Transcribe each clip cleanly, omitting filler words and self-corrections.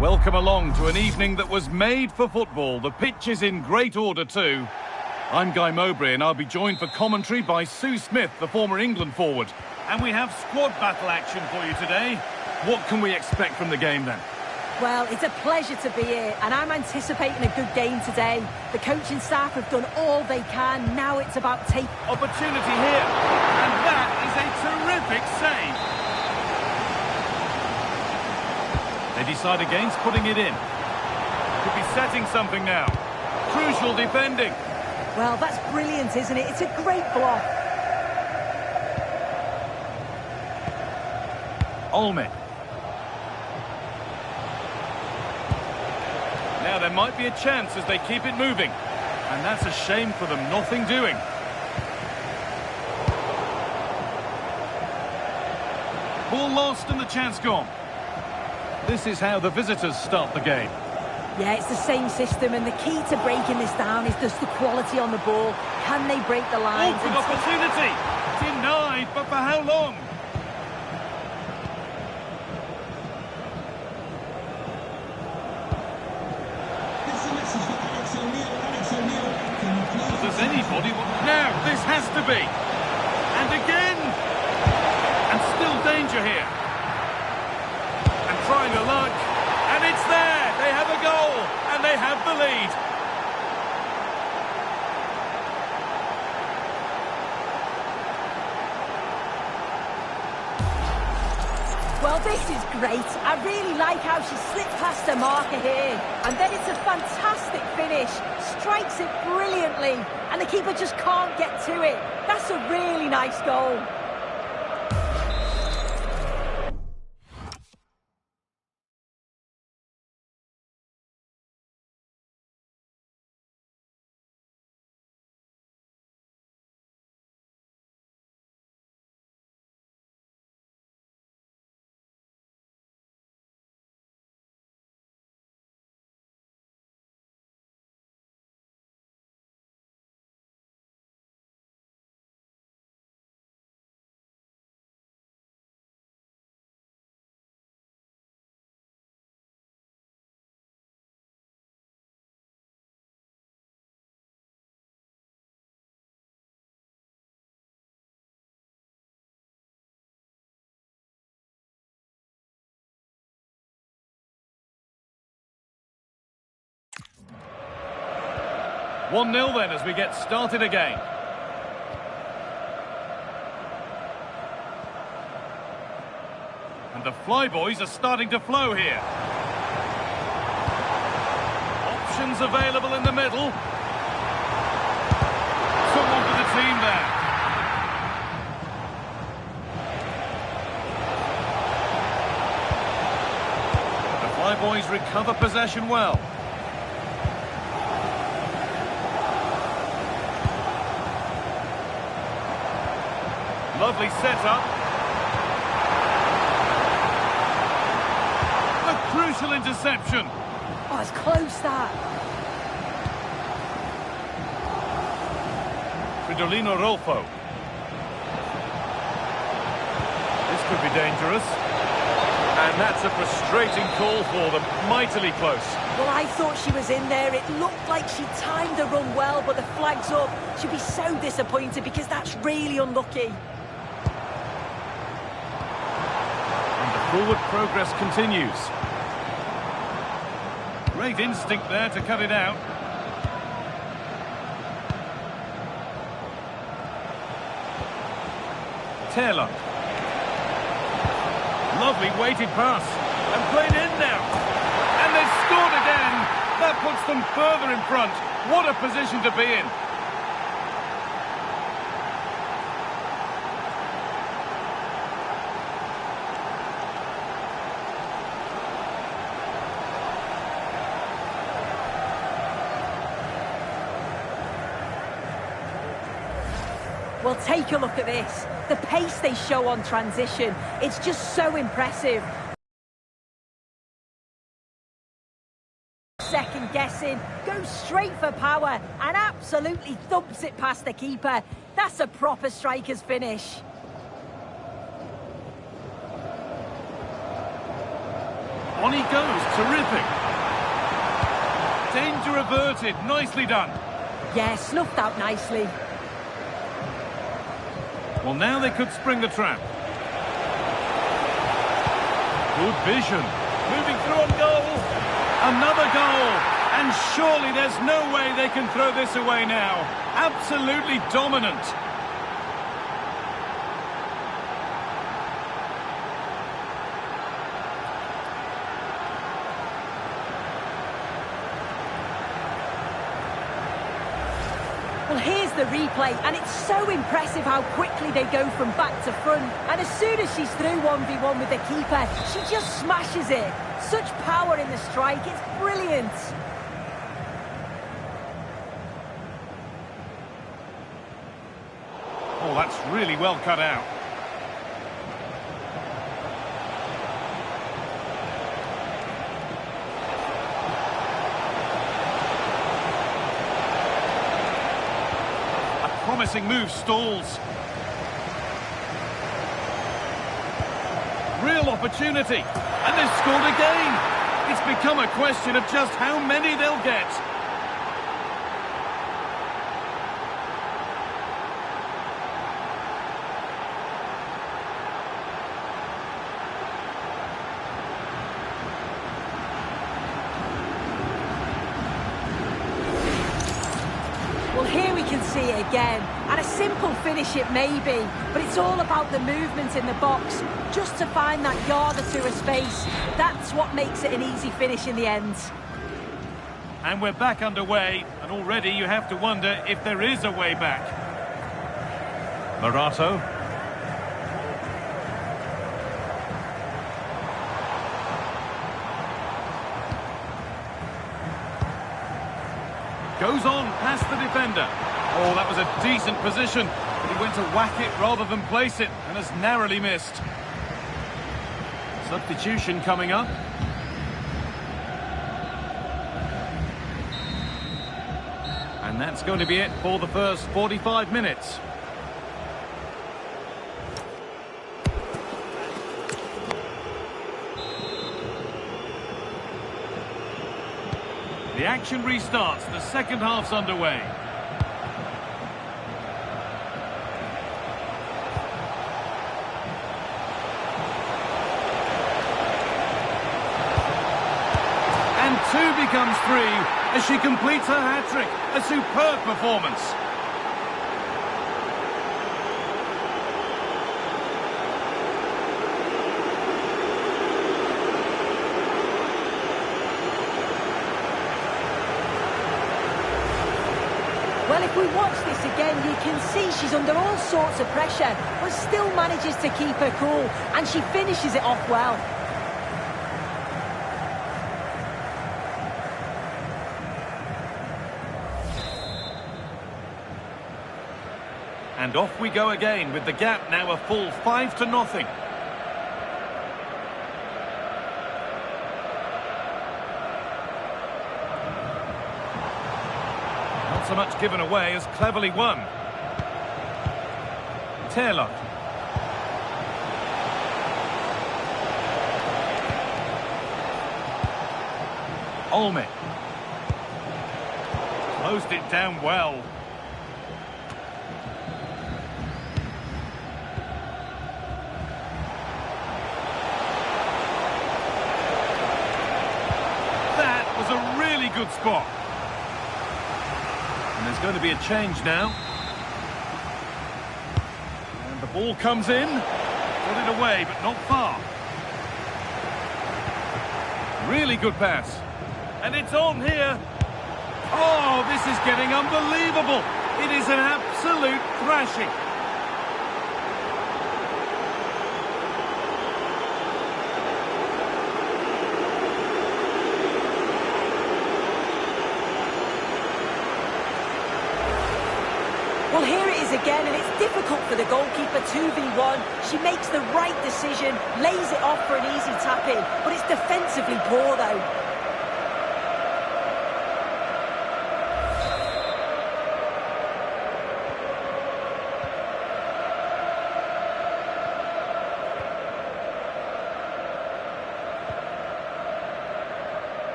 Welcome along to an evening that was made for football. The pitch is in great order too. I'm Guy Mowbray and I'll be joined for commentary by Sue Smith, the former England forward. And we have squad battle action for you today. What can we expect from the game then? Well, it's a pleasure to be here and I'm anticipating a good game today. The coaching staff have done all they can. Now it's about taking... Opportunity here. And that is a terrific save. They decide against putting it in. Could be setting something now. Crucial defending. Well, that's brilliant, isn't it? It's a great block. Olme. Now there might be a chance as they keep it moving. And that's a shame for them, nothing doing. Ball lost and the chance gone. This is how the visitors start the game. Yeah, it's the same system, and the key to breaking this down is just the quality on the ball. Can they break the lines? Open opportunity! Denied, but for how long? Does anybody want... Now, this has to be! And again! And still danger here. Trying a luck, and it's there! They have a goal, and they have the lead. Well, this is great. I really like how she slipped past her marker here. And then it's a fantastic finish. Strikes it brilliantly, and the keeper just can't get to it. That's a really nice goal. One 0 then as we get started again. And the Flyboys are starting to flow here. Options available in the middle. Someone for the team there. The Flyboys recover possession well. Lovely setup. A crucial interception. Oh, it's close, that. Fridolino Rolfo. This could be dangerous. And that's a frustrating call for them. Mightily close. Well, I thought she was in there. It looked like she timed the run well, but the flag's up. She'd be so disappointed because that's really unlucky. Forward progress continues. Great instinct there to cut it out. Taylor. Lovely weighted pass. And played in now. And they've scored again. That puts them further in front. What a position to be in. Well, take a look at this. The pace they show on transition. It's just so impressive. Second guessing, goes straight for power and absolutely thumps it past the keeper. That's a proper striker's finish. On he goes, terrific. Danger averted, nicely done. Yeah, snuffed out nicely. Well, now they could spring the trap. Good vision. Moving through on goal. Another goal. And surely there's no way they can throw this away now. Absolutely dominant. Well, here's the replay, and it's so impressive how quickly they go from back to front. And as soon as she's through 1v1 with the keeper, she just smashes it. Such power in the strike, it's brilliant. Oh, that's really well cut out. Promising move stalls. Real opportunity. And they've scored again. It's become a question of just how many they'll get. Well, here we can see it again, and a simple finish it may be, but it's all about the movement in the box, just to find that yard or two of space. That's what makes it an easy finish in the end. And we're back underway, and already you have to wonder if there is a way back. Marato. Goes on past the defender. Oh, that was a decent position, but he went to whack it rather than place it, and has narrowly missed. Substitution coming up. And that's going to be it for the first 45 minutes. The action restarts, the second half's underway. And two becomes three as she completes her hat-trick. A superb performance. Well, if we watch this again, you can see she's under all sorts of pressure, but still manages to keep her cool, and she finishes it off well. And off we go again, with the gap now a full 5-0. So much given away as cleverly won. Taylor. Olme. Closed it down well. That was a really good spot. And there's going to be a change now. And the ball comes in. Got it away, but not far. Really good pass. And it's on here. Oh, this is getting unbelievable. It is an absolute thrashing. Well, here it is again, and it's difficult for the goalkeeper, 2v1. She makes the right decision, lays it off for an easy tap-in, but it's defensively poor, though.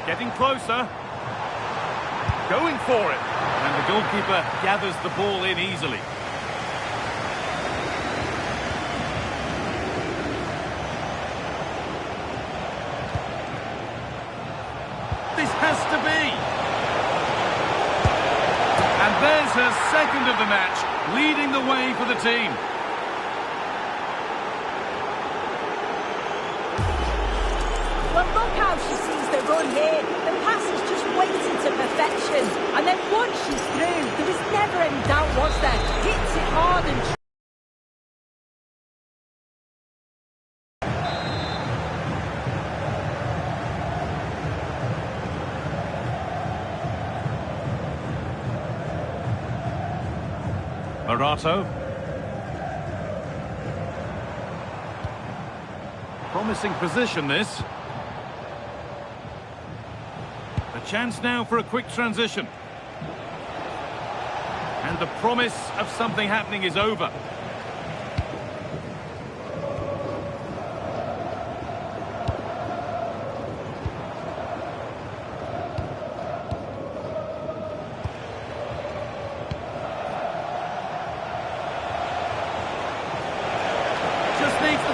Getting closer. Going for it. And the goalkeeper gathers the ball in easily. This has to be. And there's her second of the match, leading the way for the team. Well, look how she sees the run here. The pass is just waiting to perfection. And then once she's through, there was never any doubt, was there? Hits it hard and... Marato. Promising position, this. A chance now for a quick transition. And the promise of something happening is over.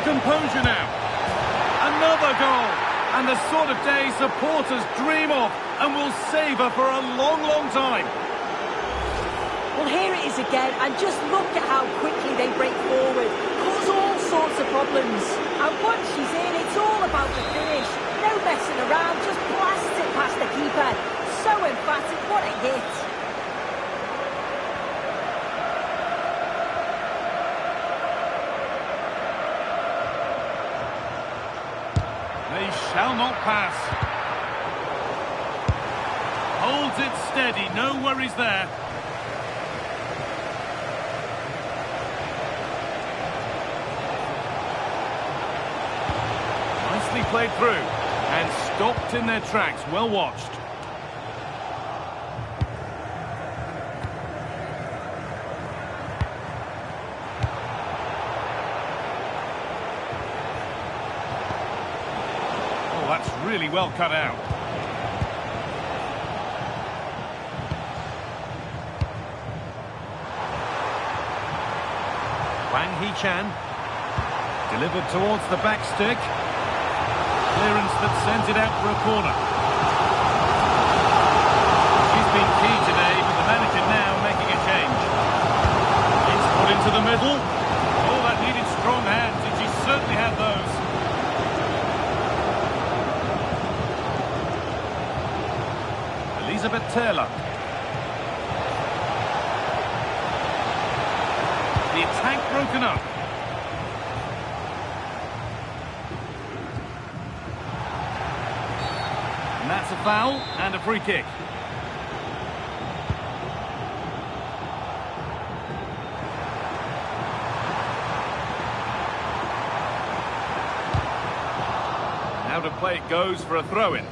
Composure now. Another goal. And the sort of day supporters dream of and will savour for a long, long time. Well, here it is again, and just look at how quickly they break forward. Cause all sorts of problems. And once she's in, it's all about the finish. No messing around, just blasts it past the keeper. So emphatic, what a hit. They shall not pass. Holds it steady, no worries there. Nicely played through and stopped in their tracks, well watched. That's really well cut out. Wang Hee-chan. Delivered towards the back stick. Clearance that sends it out for a corner. She's been key today, but the manager now making a change. It's put into the middle. Oh, that needed strong hands, and she certainly had those. Elizabeth Taylor. The attack broken up. And that's a foul and a free kick. Now to play it goes for a throw-in.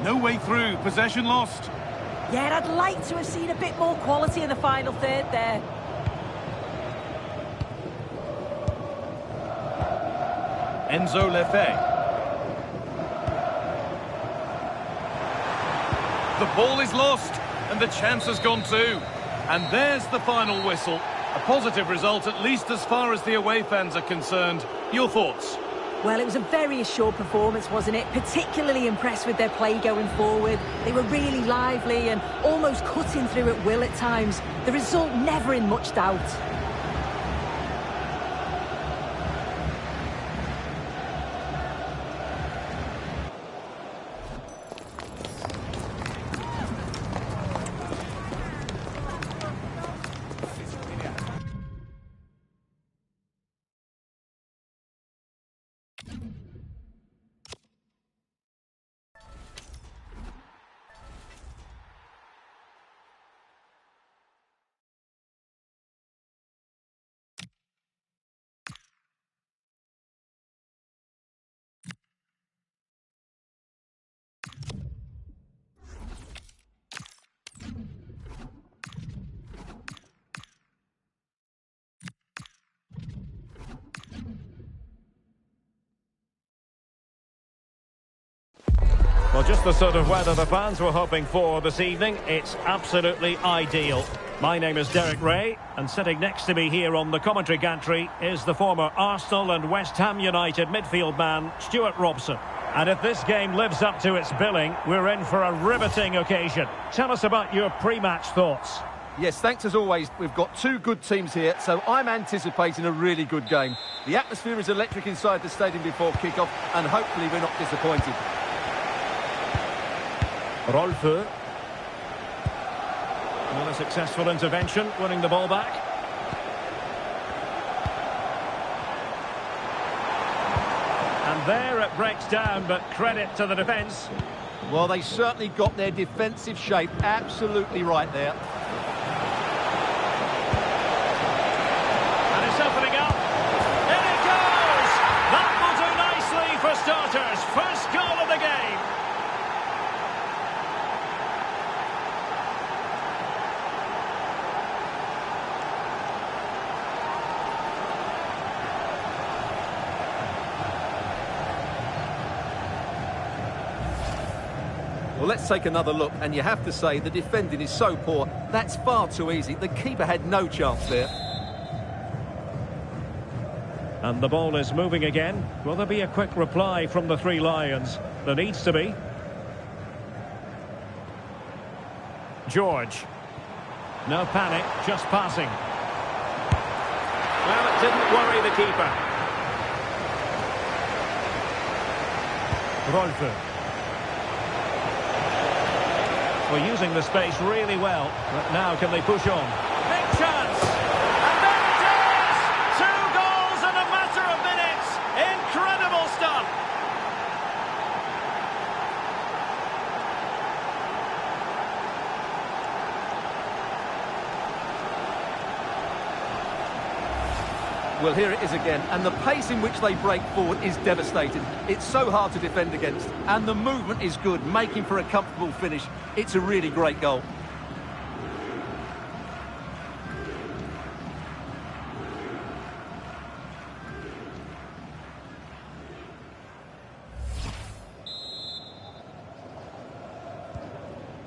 No way through, possession lost. Yeah, I'd like to have seen a bit more quality in the final third there. Enzo Lefebvre. The ball is lost, and the chance has gone too. And there's the final whistle. A positive result, at least as far as the away fans are concerned. Your thoughts? Well, it was a very assured performance, wasn't it? Particularly impressed with their play going forward. They were really lively and almost cutting through at will at times. The result never in much doubt. just the sort of weather the fans were hoping for this evening. It's absolutely ideal. My name is Derek Ray, and sitting next to me here on the commentary gantry is the former Arsenal and West Ham United midfield man, Stuart Robson. And if this game lives up to its billing, we're in for a riveting occasion. Tell us about your pre-match thoughts. Yes, thanks as always. We've got two good teams here, so I'm anticipating a really good game. The atmosphere is electric inside the stadium before kick-off, and hopefully we're not disappointed. Rolfö. Well, a successful intervention, winning the ball back. And there it breaks down, but credit to the defence. Well, they certainly got their defensive shape absolutely right there. And it's opening up. In it goes! That will do nicely for starters. First goal of the game. Well, let's take another look, and you have to say the defending is so poor. That's far too easy. The keeper had no chance there. And the ball is moving again. Will there be a quick reply from the Three Lions? There needs to be. George. No panic, just passing. Well, it didn't worry the keeper. Rolfö. We're using the space really well, but now can they push on? Big chance! And there it is! 2 goals in a matter of minutes! Incredible stuff! Well, here it is again, and the pace in which they break forward is devastating. It's so hard to defend against, and the movement is good, making for a comfortable finish. It's a really great goal.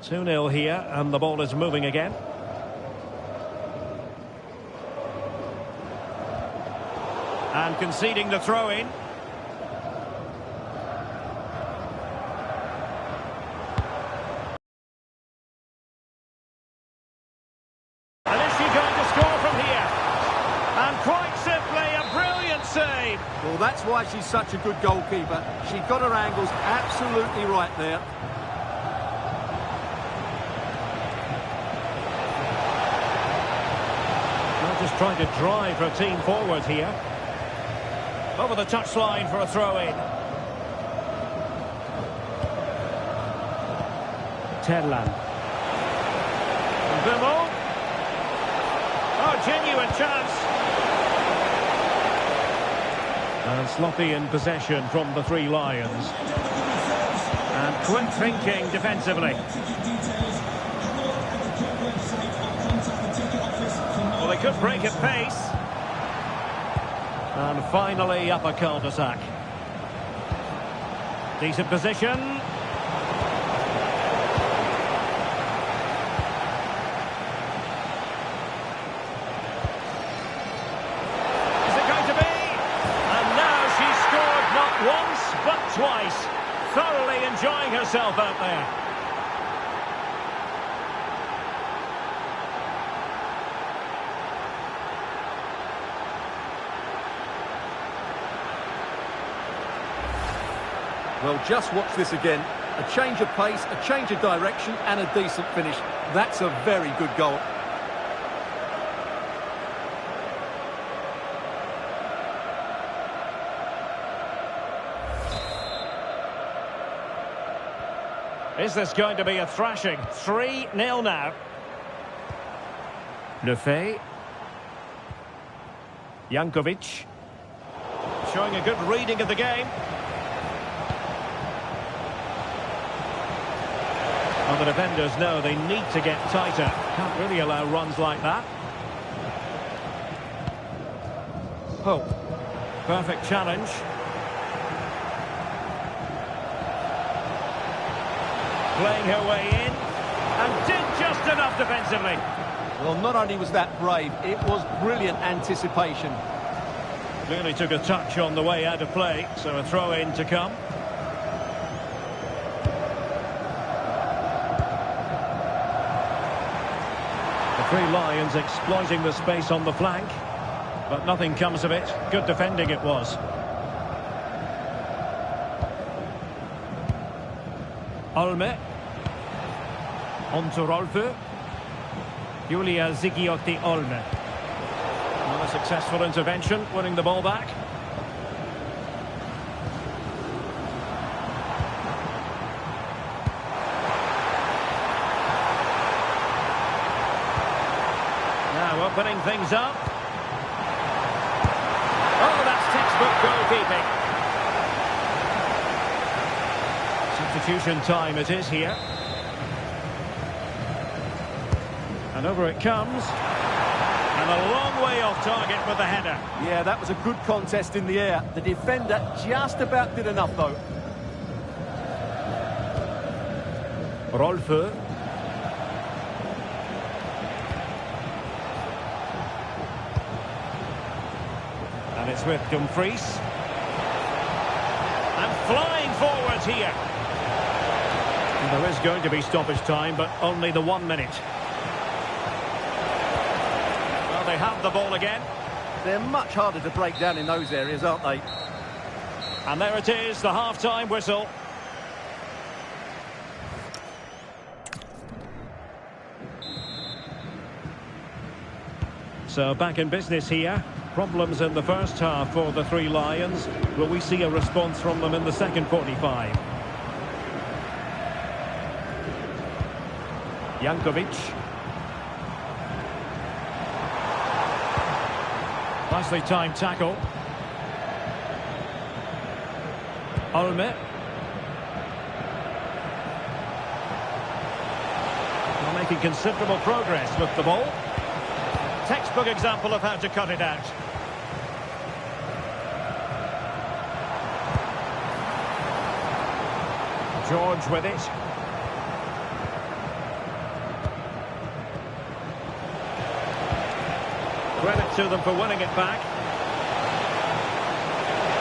Two 2-0 here, and the ball is moving again. And conceding the throw-in. And is she going to score from here? And quite simply, a brilliant save. Well, that's why she's such a good goalkeeper. She got her angles absolutely right there. Well, just trying to drive her team forward here. Over the touchline for a throw-in. Tedland. Bimmel. Oh, genuine chance. And sloppy in possession from the Three Lions. And quick thinking defensively. Well, they could break at pace. And finally up a cul-de-sac. Decent position. Is it going to be? And now she's scored not once but twice. Thoroughly enjoying herself out there. Well, just watch this again. A change of pace, a change of direction, and a decent finish. That's a very good goal. Is this going to be a thrashing? 3-0 now. Lefebvre. Jankovic. Showing a good reading of the game. Well, the defenders know they need to get tighter. Can't really allow runs like that. Hope. Perfect challenge. Playing her way in, and did just enough defensively. Well, not only was that brave, it was brilliant anticipation. Clearly took a touch on the way out of play, so a throw-in to come. The Three Lions exploiting the space on the flank, but nothing comes of it. Good defending it was. Olme. On to Rolfö. Julia Zigiotti Olme. Another successful intervention, winning the ball back. Now opening things up. Oh, that's textbook goalkeeping. Substitution time it is here. And over it comes. And a long way off target with the header. Yeah, that was a good contest in the air. The defender just about did enough, though. Rolfö. And it's with Dumfries. And flying forwards here. And there is going to be stoppage time, but only the 1 minute. They have the ball again. They're much harder to break down in those areas, aren't they? And there it is, the half-time whistle. So back in business here. Problems in the first half for the Three Lions. Will we see a response from them in the second 45? Jankovic. Nicely timed tackle. Olme. They're making considerable progress with the ball. Textbook example of how to cut it out. George with it. Credit to them for winning it back.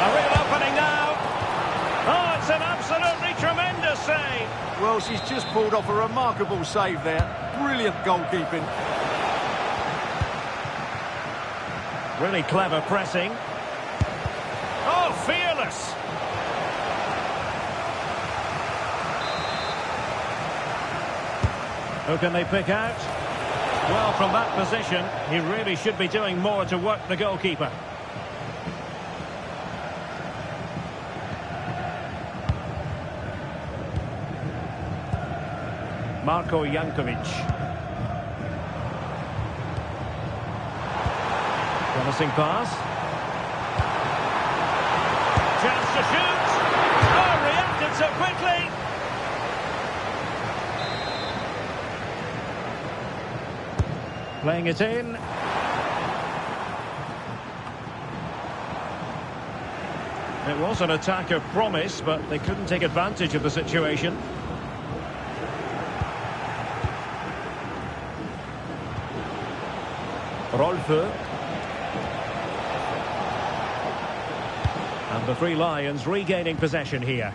A real opening now. Oh, it's an absolutely tremendous save. Well, she's just pulled off a remarkable save there. Brilliant goalkeeping. Really clever pressing. Oh, fearless. Who can they pick out? Well, from that position, he really should be doing more to work the goalkeeper. Marko Jankovic. Promising pass. Chance to shoot. Oh, reacted so quickly. Playing it in. It was an attack of promise, but they couldn't take advantage of the situation. Rolfö. And the Three Lions regaining possession here.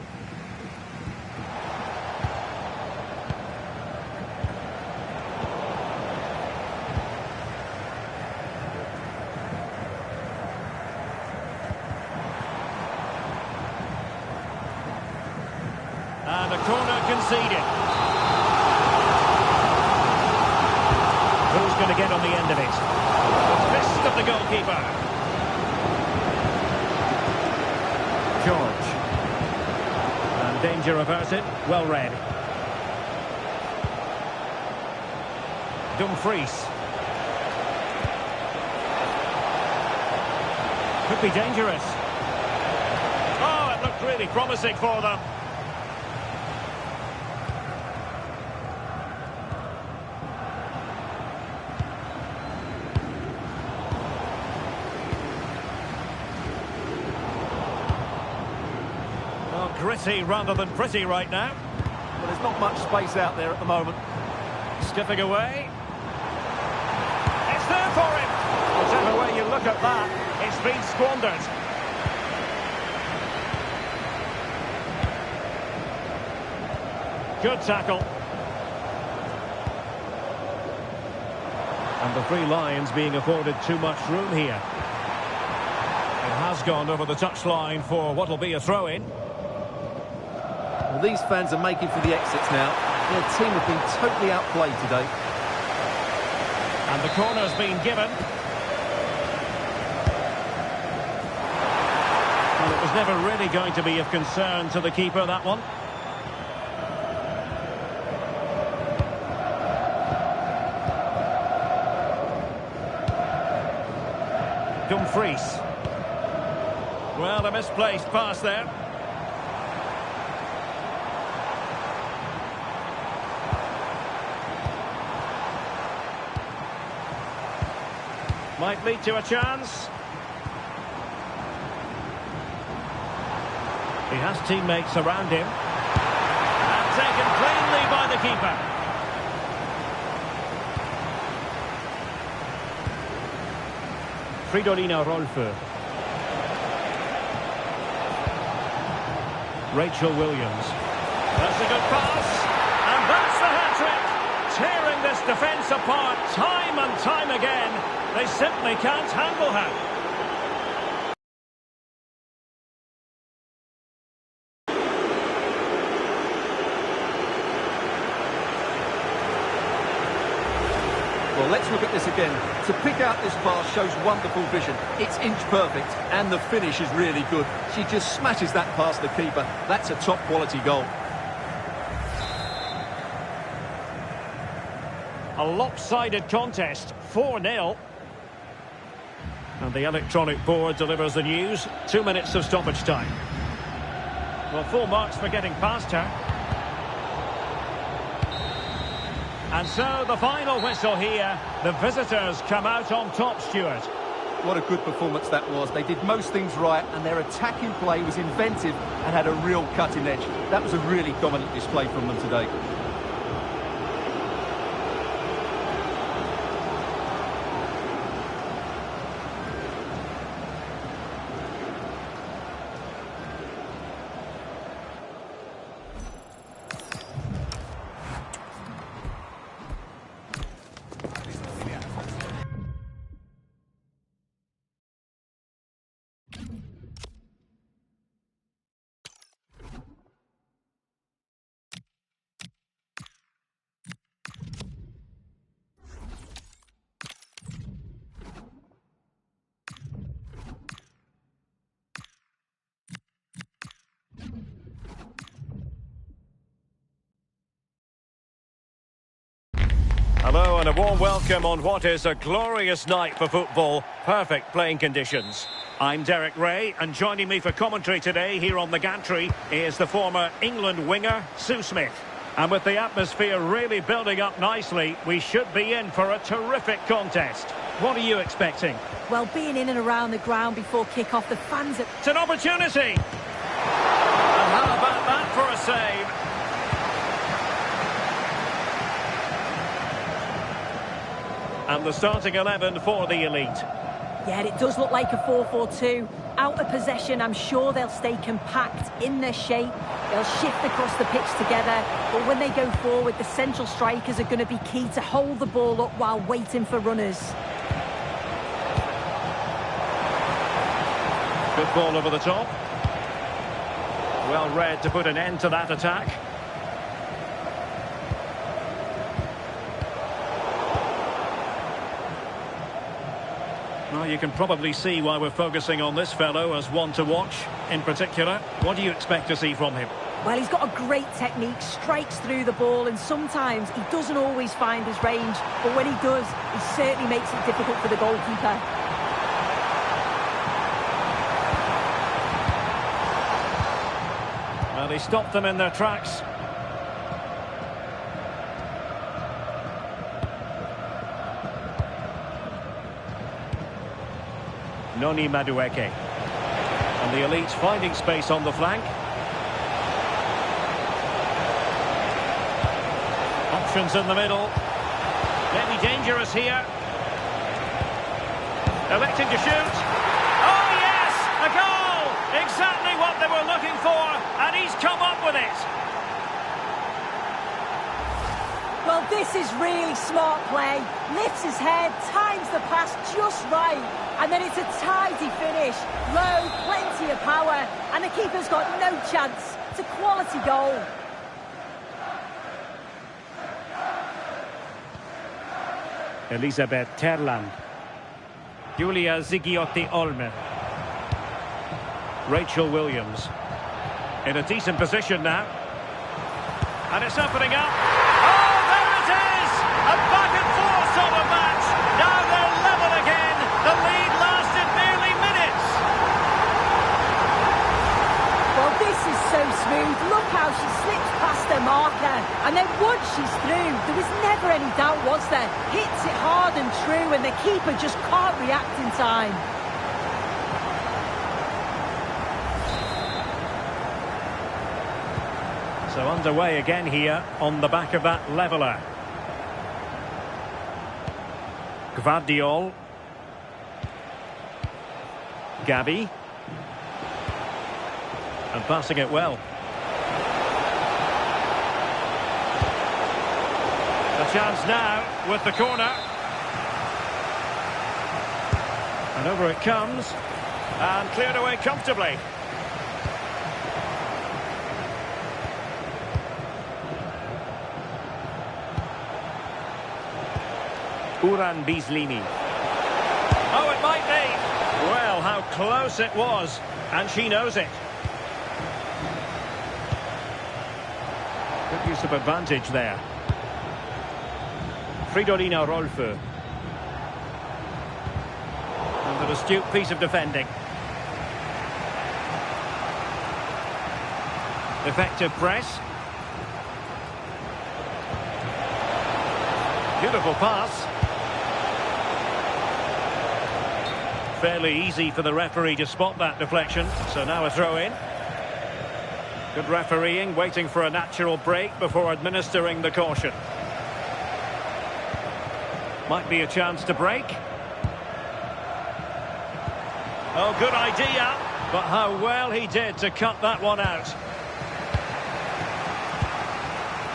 And a corner conceded. Who's going to get on the end of it? Fist of the goalkeeper. George. And danger averted. Well read. Dumfries. Could be dangerous. Oh, it looked really promising for them. Gritty rather than pretty right now. Well, there's not much space out there at the moment. Skipping away. It's there for him. Whichever way you look at that, it's been squandered. Good tackle. And the Three Lions being afforded too much room here. It has gone over the touchline for what will be a throw-in. Well, these fans are making for the exits now. Their team have been totally outplayed today. And the corner's been given. Well, it was never really going to be of concern to the keeper, that one. Dumfries. Well, a misplaced pass there. Might lead to a chance. He has teammates around him. And taken cleanly by the keeper. Fridolina Rolfö. Rachel Williams. That's a good pass. And that's the hat-trick. Tearing this defence apart time and time again. They simply can't handle her. Well, let's look at this again. To pick out this pass shows wonderful vision. It's inch perfect, and the finish is really good. She just smashes that past the keeper. That's a top-quality goal. A lopsided contest, 4-0. And the electronic board delivers the news. 2 minutes of stoppage time. Well, full marks for getting past her. And so the final whistle here. The visitors come out on top, Stuart. What a good performance that was. They did most things right, and their attacking play was inventive and had a real cutting edge. That was a really dominant display from them today. Hello and a warm welcome on what is a glorious night for football. Perfect playing conditions. I'm Derek Ray, and joining me for commentary today here on the gantry is the former England winger, Sue Smith. And with the atmosphere really building up nicely, we should be in for a terrific contest. What are you expecting? Well, being in and around the ground before kick-off, the fans are... It's an opportunity! And how about that for a save? And the starting 11 for the elite. Yeah, it does look like a 4-4-2. Out of possession, I'm sure they'll stay compact in their shape. They'll shift across the pitch together. But when they go forward, the central strikers are going to be key to hold the ball up while waiting for runners. Good ball over the top. Well read to put an end to that attack. Well, you can probably see why we're focusing on this fellow as one to watch in particular. What do you expect to see from him? Well, he's got a great technique, strikes through the ball, and sometimes he doesn't always find his range, but when he does, he certainly makes it difficult for the goalkeeper. Well, he stopped them in their tracks. Noni Madueke. And the elite finding space on the flank. Options in the middle. Maybe dangerous here. Electing to shoot. Oh yes! A goal! Exactly what they were looking for, and he's come up with it. Well, this is really smart play. Lifts his head, times the pass just right, and then it's a tidy finish. Low, plenty of power, and the keeper's got no chance. It's a quality goal. Elisabeth Terland. Julia Zighiotti-Olme. Rachel Williams. In a decent position now. And it's opening up. Oh, there it is! A back and forth sort of match. Now they're level again. The lead lasted nearly minutes. Well, this is so smooth. Look how she slips past her marker. And then once she's through, there was never any doubt, was there? Hits it hard and true, and the keeper just can't react in time. So underway again here on the back of that leveller. Gvardiol. Gabi. And passing it well. A chance now with the corner. And over it comes. And cleared away comfortably. Uran Bizlini. Oh, it might be. Well, how close it was. And she knows it. Good use of advantage there. Fridolina Rolfö. And an astute piece of defending. Effective press. Beautiful pass. Fairly easy for the referee to spot that deflection. So now a throw in. Good refereeing, waiting for a natural break before administering the caution. Might be a chance to break. Oh, good idea. But how well he did to cut that one out.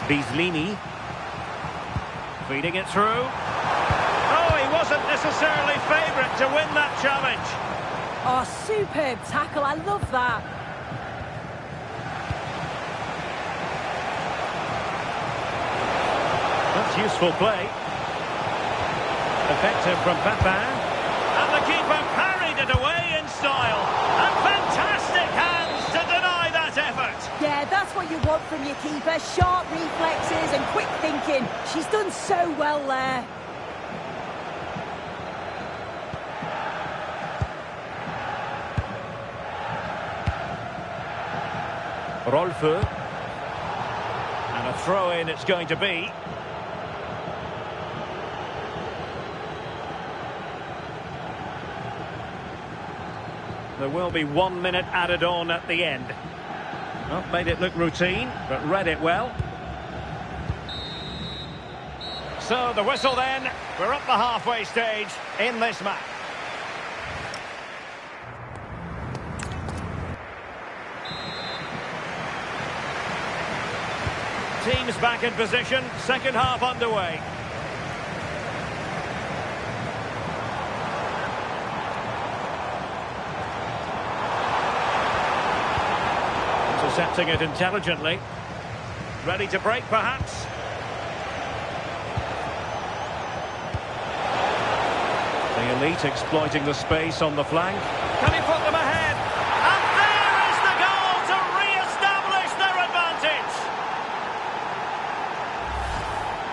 Bizlini. Feeding it through. Wasn't necessarily favourite to win that challenge. Oh, superb tackle. I love that. That's useful play. Effective from Papin. And the keeper parried it away in style. And fantastic hands to deny that effort. Yeah, that's what you want from your keeper. Sharp reflexes and quick thinking. She's done so well there. Rolfö. And a throw-in it's going to be. There will be 1 minute added on at the end. Not made it look routine, but read it well. So the whistle then. We're up the halfway stage in this match. Teams back in position, second half underway. Intercepting it intelligently. Ready to break, perhaps. The elite exploiting the space on the flank. Can he put them ahead? And there is the goal to re-establish their advantage.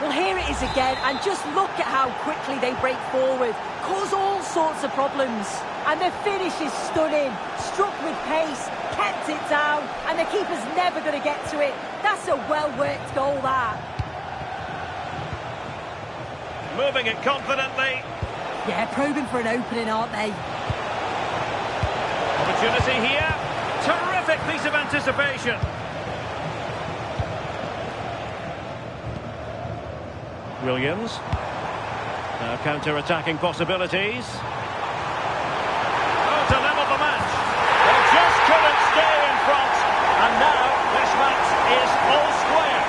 Well, here it is again, and just look at how quickly they break forward. Cause all sorts of problems. And the finish is stunning. Struck with pace, kept it down, and the keeper's never going to get to it. That's a well-worked goal, that. Moving it confidently. Yeah, probing for an opening, aren't they? Opportunity here. Terrific piece of anticipation. Williams. Now counter-attacking possibilities. Oh, to level the match. They just couldn't stay in front. And now this match is all square.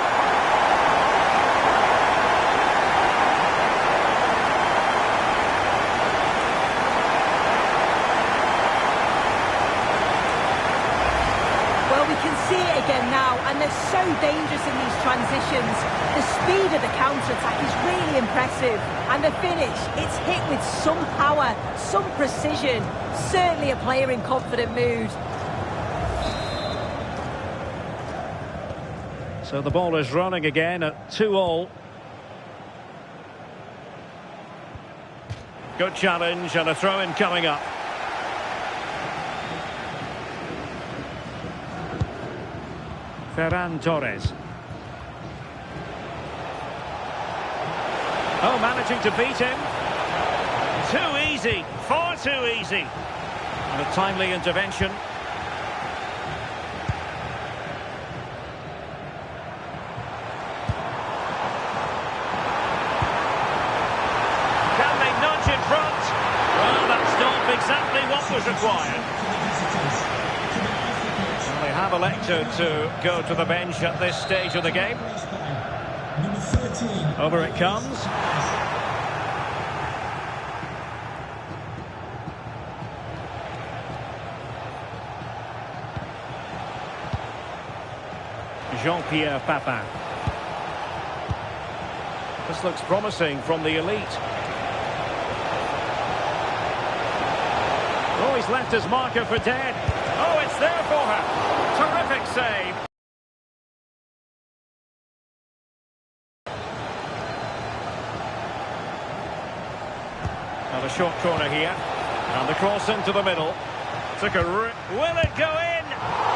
Well, we can see it again now, and they're so dangerous in these transitions. The speed of the counter-attack is really impressive. And the finish, it's hit with some power, some precision. Certainly a player in confident mood. So the ball is running again at 2-2. Good challenge and a throw-in coming up. Ferran Torres. Oh, managing to beat him. Too easy, far too easy. And a timely intervention. Can they nudge in front? Well, that's not exactly what was required. Well, they have elected to go to the bench at this stage of the game. Over it comes. Jean-Pierre Papin. This looks promising from the elite. Oh, he's left his marker for dead. Oh, it's there for her. Terrific save. Now the short corner here. And the cross into the middle. Took a will it go in?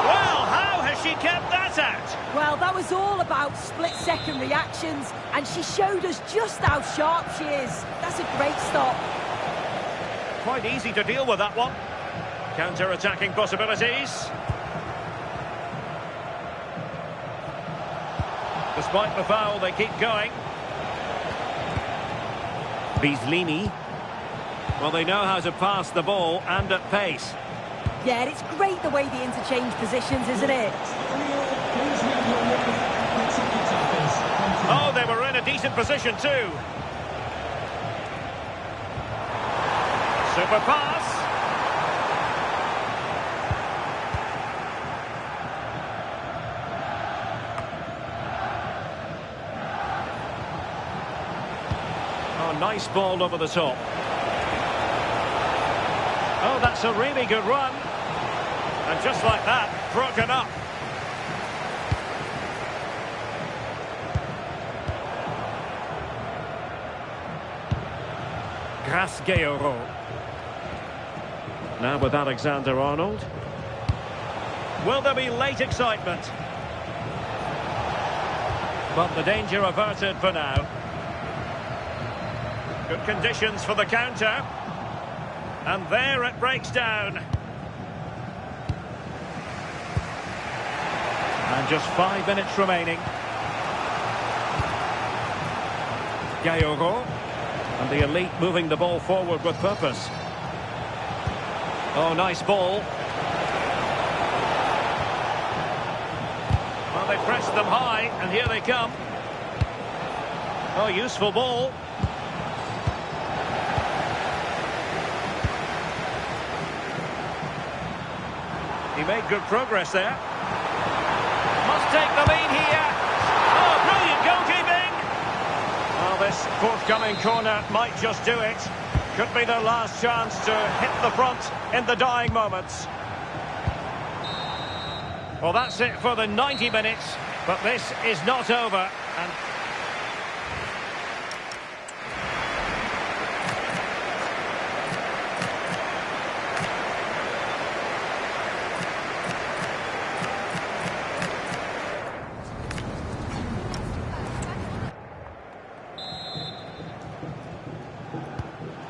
Well, how has she kept that out? Well, that was all about split-second reactions, and she showed us just how sharp she is. That's a great stop. Quite easy to deal with that one. Counter-attacking possibilities. Despite the foul, they keep going. Bislini. Well, they know how to pass the ball and at pace. Yeah, it's great the way they interchange positions, isn't it? Oh, they were in a decent position too. Super pass. Oh, nice ball over the top. Oh, that's a really good run. And just like that, broken up. Grasgeiro. Now with Alexander-Arnold. Will there be late excitement? But the danger averted for now. Good conditions for the counter. And there it breaks down. And just 5 minutes remaining. Gaillero. And the elite moving the ball forward with purpose. Oh, nice ball. Well, they pressed them high, and here they come. Oh, useful ball. He made good progress there. Must take the lead here. Oh, brilliant goalkeeping. Well, this forthcoming corner might just do it. Could be their last chance to hit the front in the dying moments. Well, that's it for the 90 minutes, but this is not over. And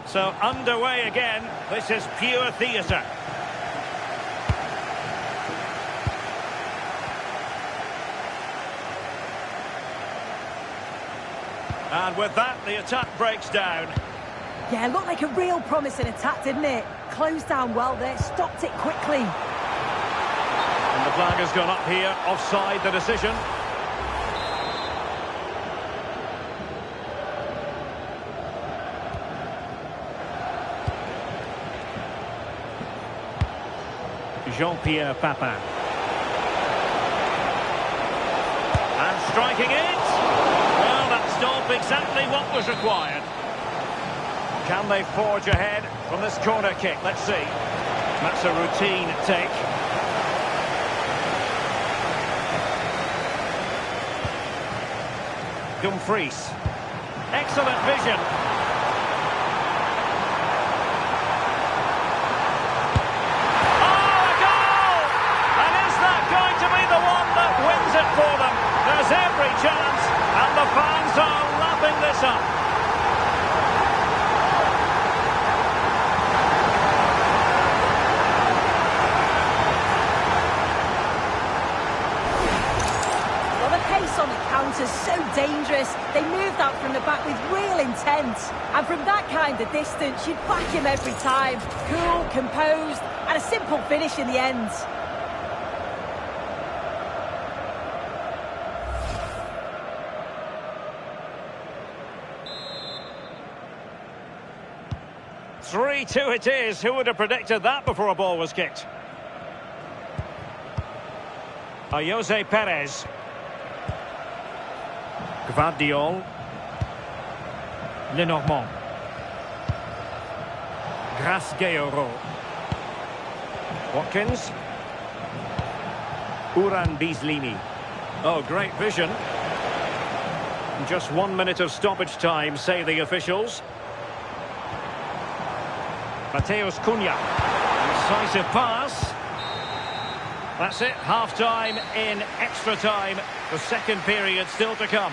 so underway again. This is pure theatre. And with that, the attack breaks down. Yeah, looked like a real promising attack, didn't it? Closed down well there, stopped it quickly. And the flag has gone up here, offside the decision. Jean-Pierre Papin. And striking it. Well, that stop exactly what was required. Can they forge ahead from this corner kick? Let's see. That's a routine take. Dumfries. Excellent vision. Wins it for them. There's every chance, and the fans are lapping this up. Well, the pace on the counter's so dangerous. They moved out from the back with real intent. And from that kind of distance, you'd back him every time. Cool, composed, and a simple finish in the end. Three-two it is. Who would have predicted that before a ball was kicked? Jose Perez. Gvardiol. Lenormand. Grasgueiro. Watkins. Uran Bizlini. Oh, great vision. Just 1 minute of stoppage time, say the officials. Mateus Cunha. Decisive pass. That's it, half-time in extra time. The second period still to come.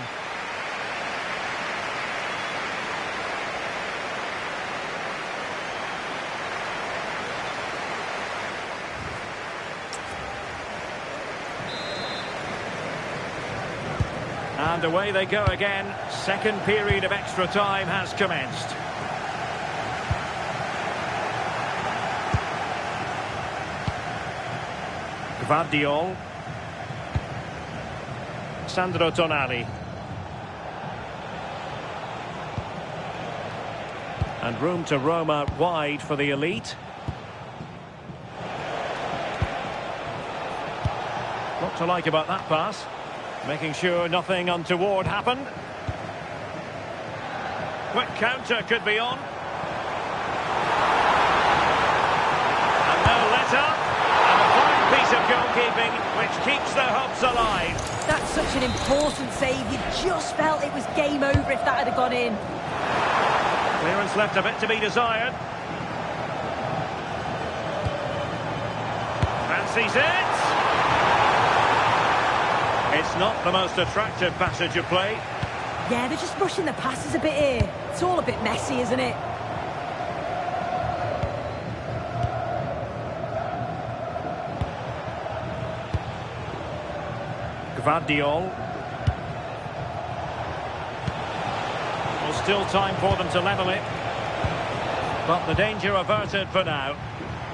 And away they go again. Second period of extra time has commenced. Gvardiol. Sandro Tonali. And room to roam out wide for the elite. What to like about that pass? Making sure nothing untoward happened. Quick counter could be on. And no let-up. Piece of goalkeeping which keeps their hopes alive. That's such an important save. You just felt it was game over if that had gone in. Clearance left a bit to be desired. Fancies it. It's not the most attractive passage of play. Yeah, they're just rushing the passes a bit here. It's all a bit messy, isn't it? Gvardiol. Well, still time for them to level it. But the danger averted for now.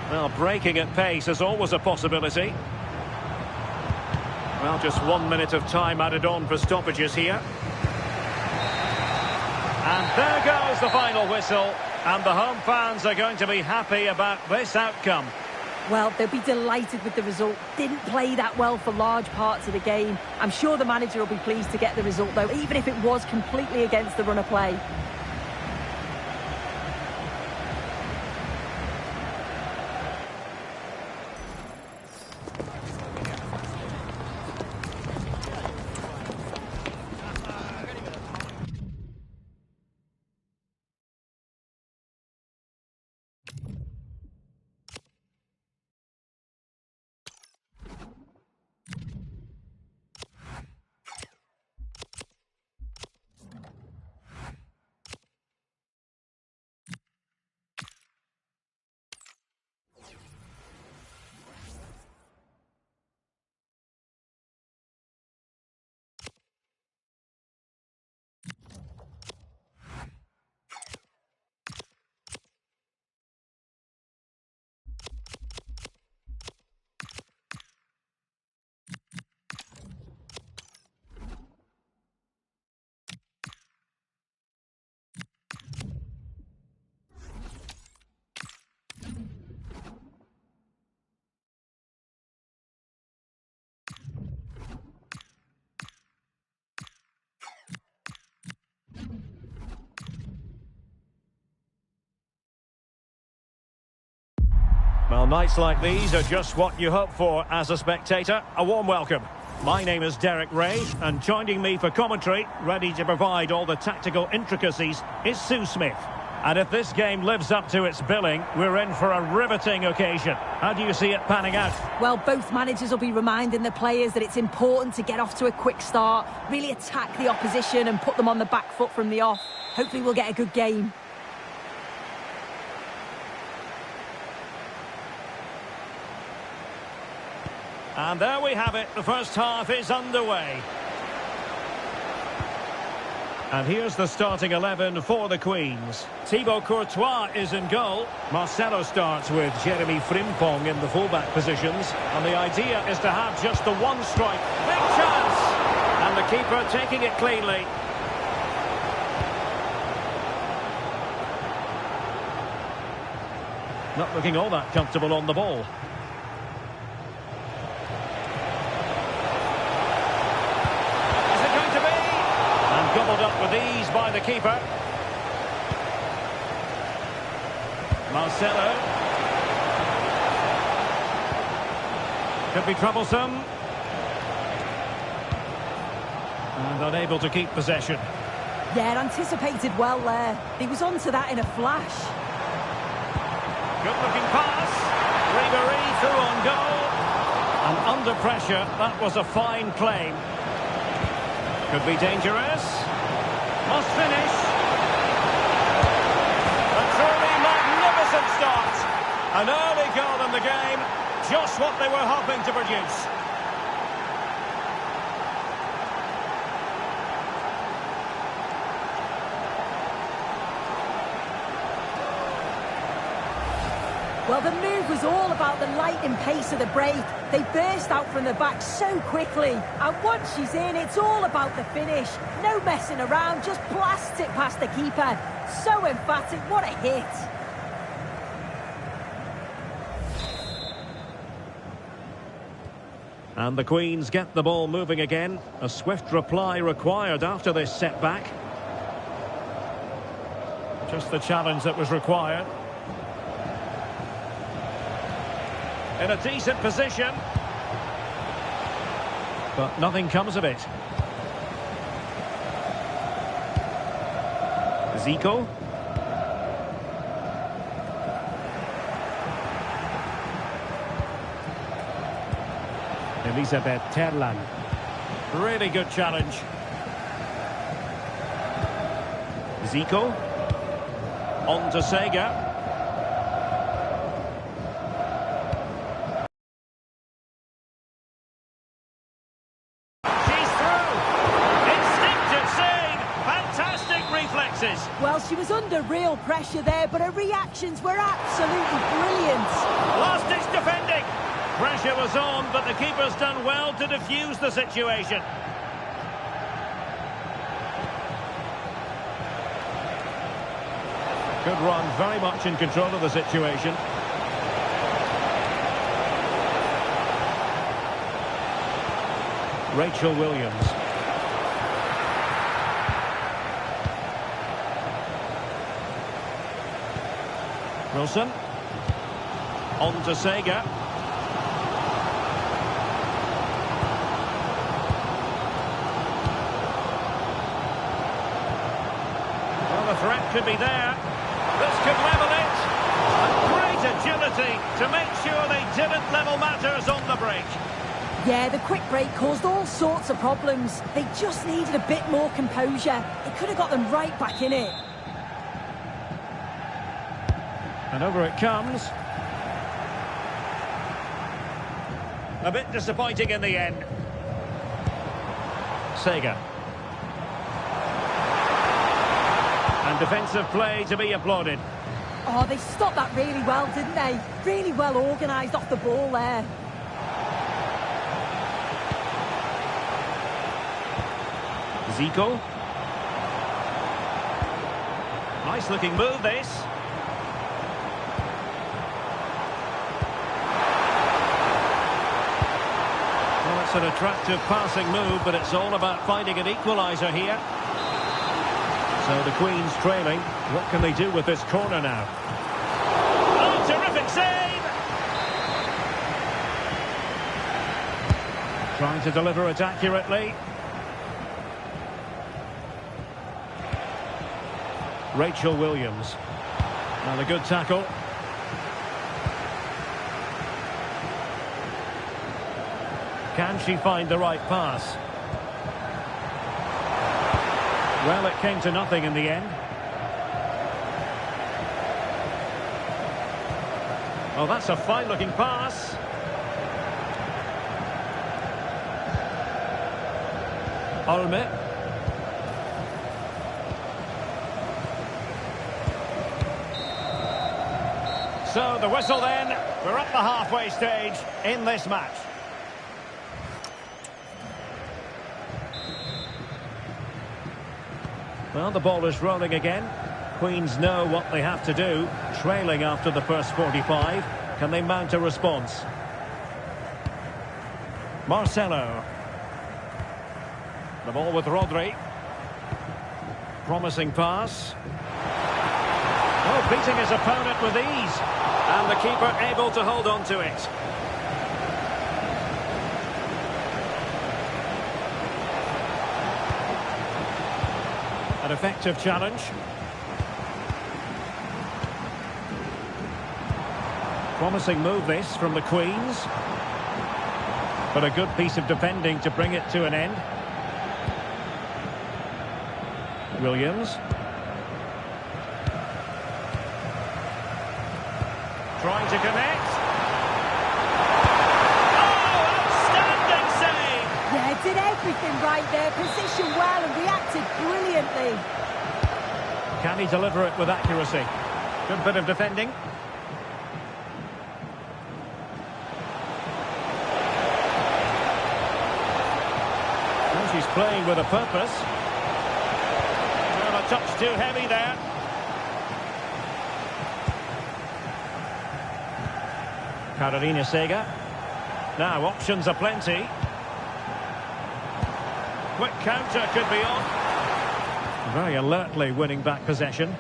Well, breaking at pace is always a possibility. Well, just 1 minute of time added on for stoppages here. And there goes the final whistle. And the home fans are going to be happy about this outcome. Well, they'll be delighted with the result. Didn't play that well for large parts of the game. I'm sure the manager will be pleased to get the result, though, even if it was completely against the run of play. Well, nights like these are just what you hope for as a spectator. A warm welcome. My name is Derek Ray, and joining me for commentary, ready to provide all the tactical intricacies, is Sue Smith. And if this game lives up to its billing, we're in for a riveting occasion. How do you see it panning out? Well, both managers will be reminding the players that it's important to get off to a quick start, really attack the opposition and put them on the back foot from the off. Hopefully we'll get a good game. And there we have it. The first half is underway. And here's the starting 11 for the Queens. Thibaut Courtois is in goal. Marcelo starts with Jeremy Frimpong in the fullback positions. And the idea is to have just the one strike. Big chance! And the keeper taking it cleanly. Not looking all that comfortable on the ball. Gobbled up with ease by the keeper. Marcelo. Could be troublesome. And unable to keep possession. Yeah, anticipated well there. He was onto that in a flash. Good looking pass. Ribéry through on goal. And under pressure, that was a fine claim. Could be dangerous. Must finish. A truly magnificent start. An early goal in the game. Just what they were hoping to produce. Well, the move was all about the light and pace of the break. They burst out from the back so quickly. And once she's in, it's all about the finish. No messing around, just blast it past the keeper. So emphatic, what a hit. And the Queens get the ball moving again. A swift reply required after this setback. Just the challenge that was required. In a decent position. But nothing comes of it. Zico. Elisabeth Terlan. Really good challenge. Zico. On to Sega. Well, she was under real pressure there, but her reactions were absolutely brilliant. Lost its defending. Pressure was on, but the keeper's done well to defuse the situation. Good run, very much in control of the situation. Rachel Williams. Wilson. On to Sega. Well, the threat could be there. This could level it. And great agility to make sure they didn't level matters on the break. Yeah, the quick break caused all sorts of problems. They just needed a bit more composure. It could have got them right back in it. And over it comes. A bit disappointing in the end. Sega. And defensive play to be applauded. Oh, they stopped that really well, didn't they? Really well organised off the ball there. Zico. Nice looking move, this. Well, it's an attractive passing move, but it's all about finding an equaliser here. So the Queen's trailing. What can they do with this corner now? Oh, terrific save! Trying to deliver it accurately. Rachel Williams. And a good tackle. Can she find the right pass? Well, it came to nothing in the end. Oh, that's a fine-looking pass. Olme. So the whistle then. We're at the halfway stage in this match. Well, the ball is rolling again. Queens know what they have to do. Trailing after the first 45. Can they mount a response? Marcelo. The ball with Rodri. Promising pass. Oh, beating his opponent with ease. And the keeper able to hold on to it. An effective challenge. Promising move this from the Queens. But a good piece of defending to bring it to an end. Williams. Trying to connect. Oh, outstanding save! Yeah, did everything right there. Positioned well and reacted brilliantly. Can he deliver it with accuracy? Good bit of defending. Well, she's playing with a purpose. Well, a touch too heavy there. Carolina Sega. Now, options are plenty. Quick counter could be on. Very alertly winning back possession.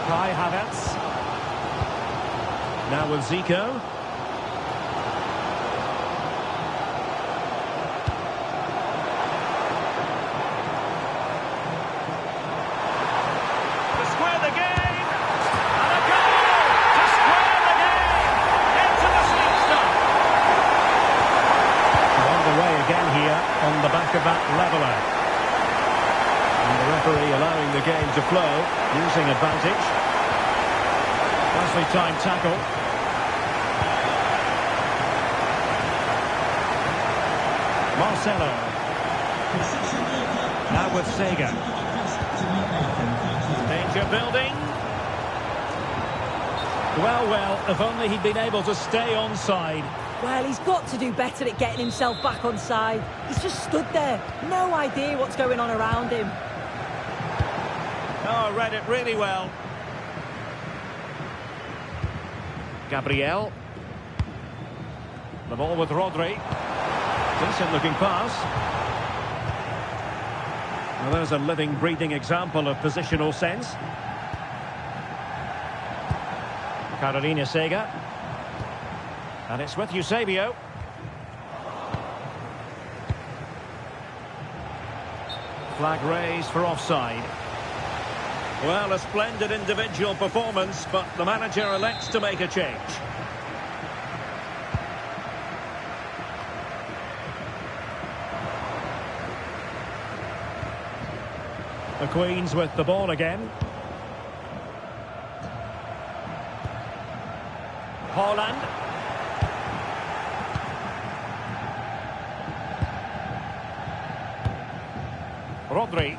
Kai Havertz. Now with Zico. On the back of that leveller. And the referee allowing the game to flow, using advantage. Nicely timed tackle. Marcelo. Now with Sega. Danger building. Well, if only he'd been able to stay onside. Well, he's got to do better at getting himself back onside. He's just stood there. No idea what's going on around him. Oh, read it really well. Gabriel. The ball with Rodri. Decent looking pass. Well, there's a living, breathing example of positional sense. Carolina Sega. And it's with Eusebio. Flag raised for offside. Well, a splendid individual performance, but the manager elects to make a change. The Queens with the ball again. Haaland. Rodri.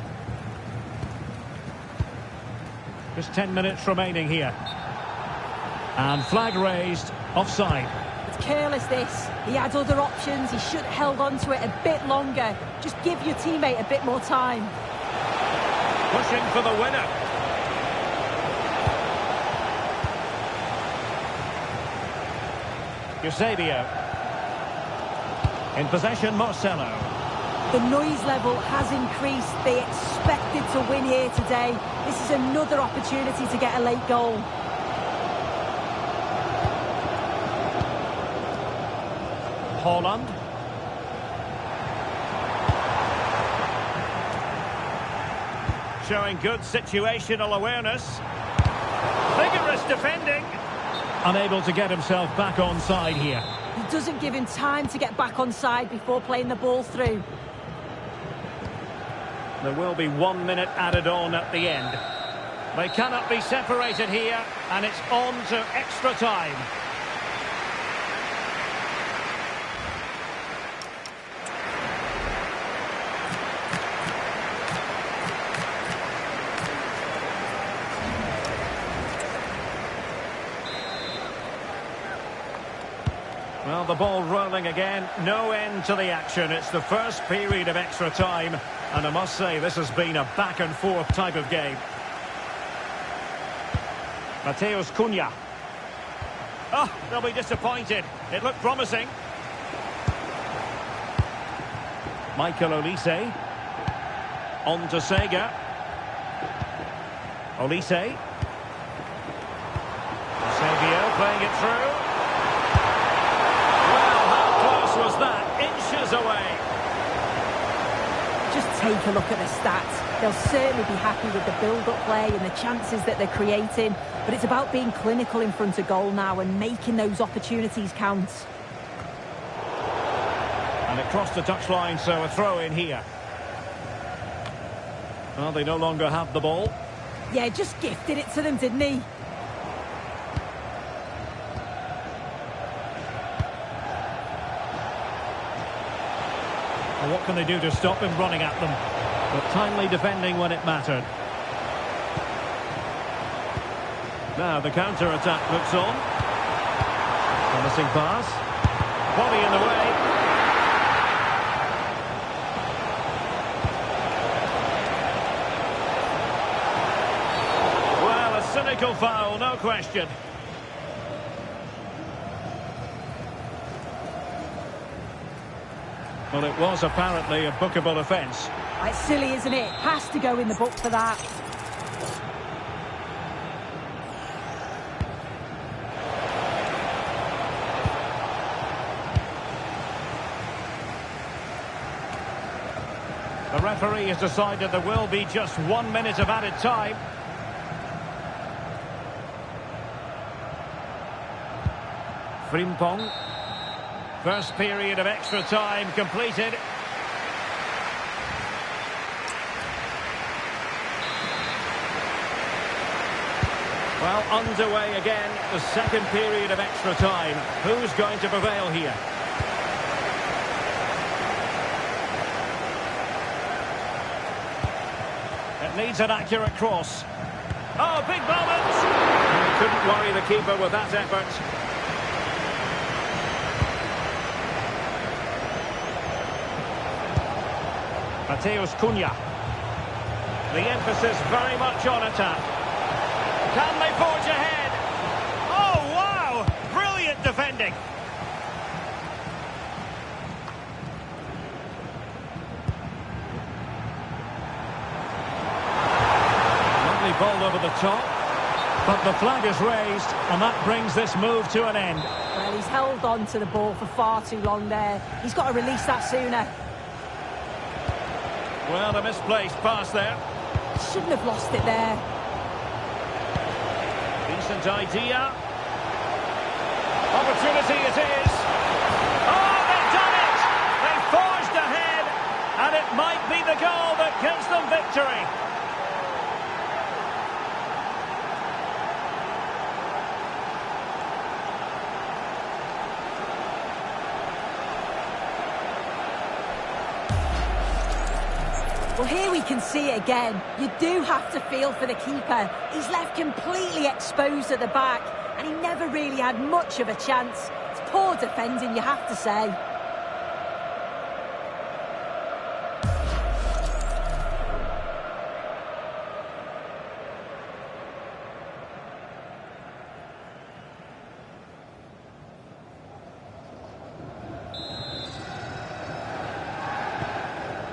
Just 10 minutes remaining here. And flag raised, offside. It's careless, this. He had other options. He should have held on to it a bit longer. Just give your teammate a bit more time. Pushing for the winner. Eusebio. In possession, Marcelo. The noise level has increased. They expected to win here today. This is another opportunity to get a late goal. Holland. Showing good situational awareness. Vigorous defending. Unable to get himself back on side here. He doesn't give him time to get back on side before playing the ball through. There will be 1 minute added on at the end. They cannot be separated here, and it's on to extra time. Well, the ball rolling again, no end to the action. It's the first period of extra time, and I must say this has been a back and forth type of game. Mateus Cunha. Oh, they'll be disappointed. It looked promising. Michael Olise. On to Sega. Olise. Savio playing it through. Was that inches away? Just take a look at the stats. They'll certainly be happy with the build-up play and the chances that they're creating, but it's about being clinical in front of goal now and making those opportunities count. And it crossed the touchline, so a throw in here. Well, they no longer have the ball. Yeah, just gifted it to them, didn't he? What can they do to stop him running at them? But timely defending when it mattered. Now the counter-attack looks on. Promising pass. Body in the way. Well, a cynical foul, no question. Well, it was apparently a bookable offence. It's silly, isn't it? Has to go in the book for that. The referee has decided there will be just 1 minute of added time. Frimpong. First period of extra time completed. Well, underway again, the second period of extra time. Who's going to prevail here? It needs an accurate cross. Oh, big moment! And he couldn't worry the keeper with that effort. Mateus Cunha. The emphasis very much on attack. Can they forge ahead? Oh, wow! Brilliant defending. Lovely ball over the top. But the flag is raised, and that brings this move to an end. Well, he's held on to the ball for far too long there. He's got to release that sooner. Well, a misplaced pass there. Shouldn't have lost it there. Decent idea. Opportunity it is. Oh, they've done it! They forged ahead, and it might be the goal that gives them victory. Well, here we can see it again. You do have to feel for the keeper. He's left completely exposed at the back, and he never really had much of a chance. It's poor defending, you have to say.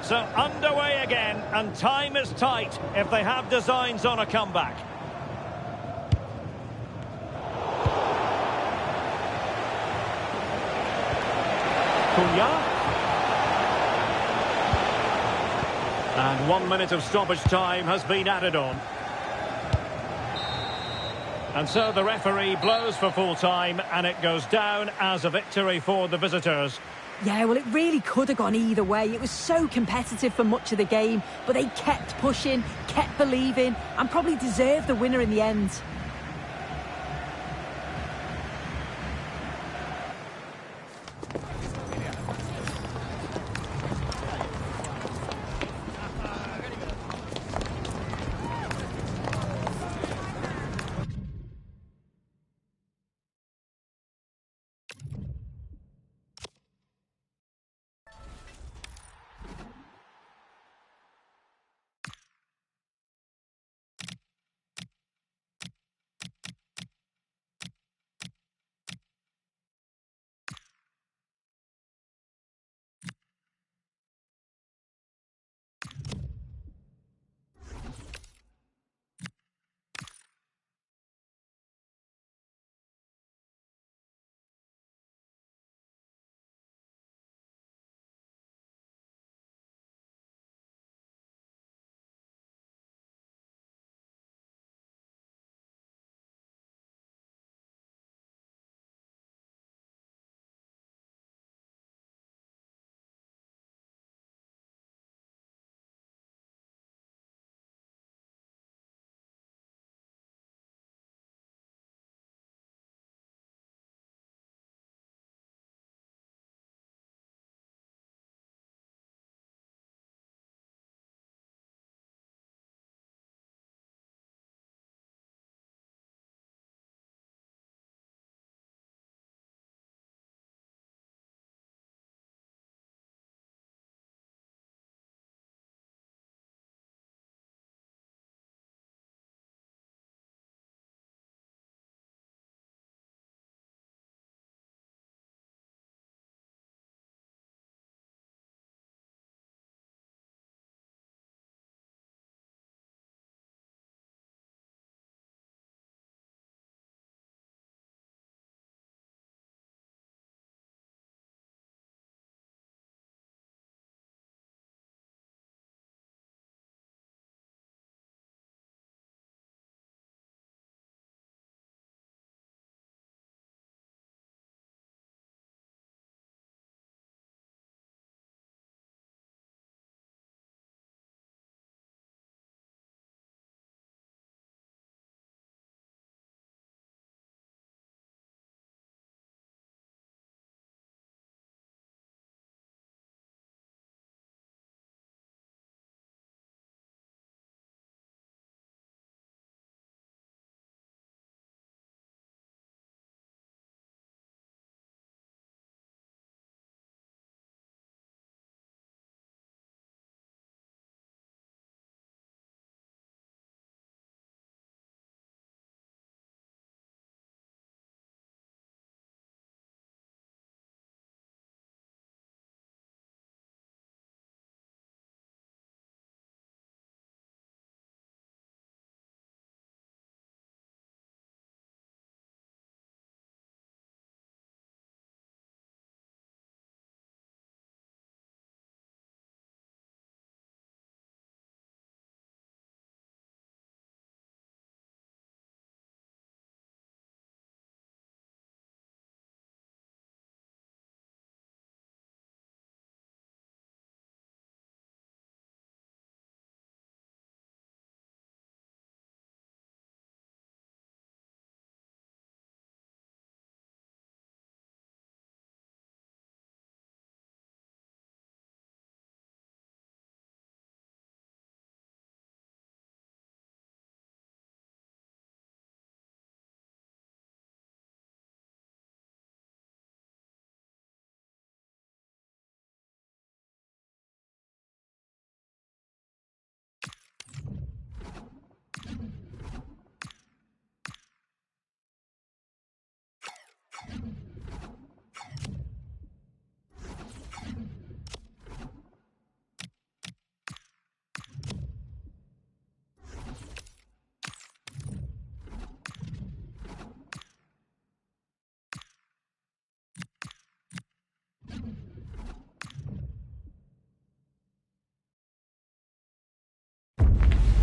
So underway again, and time is tight if they have designs on a comeback. Cunha. And 1 minute of stoppage time has been added on. And so the referee blows for full time, and it goes down as a victory for the visitors. Yeah, well, it really could have gone either way. It was so competitive for much of the game, but they kept pushing, kept believing, and probably deserved the winner in the end.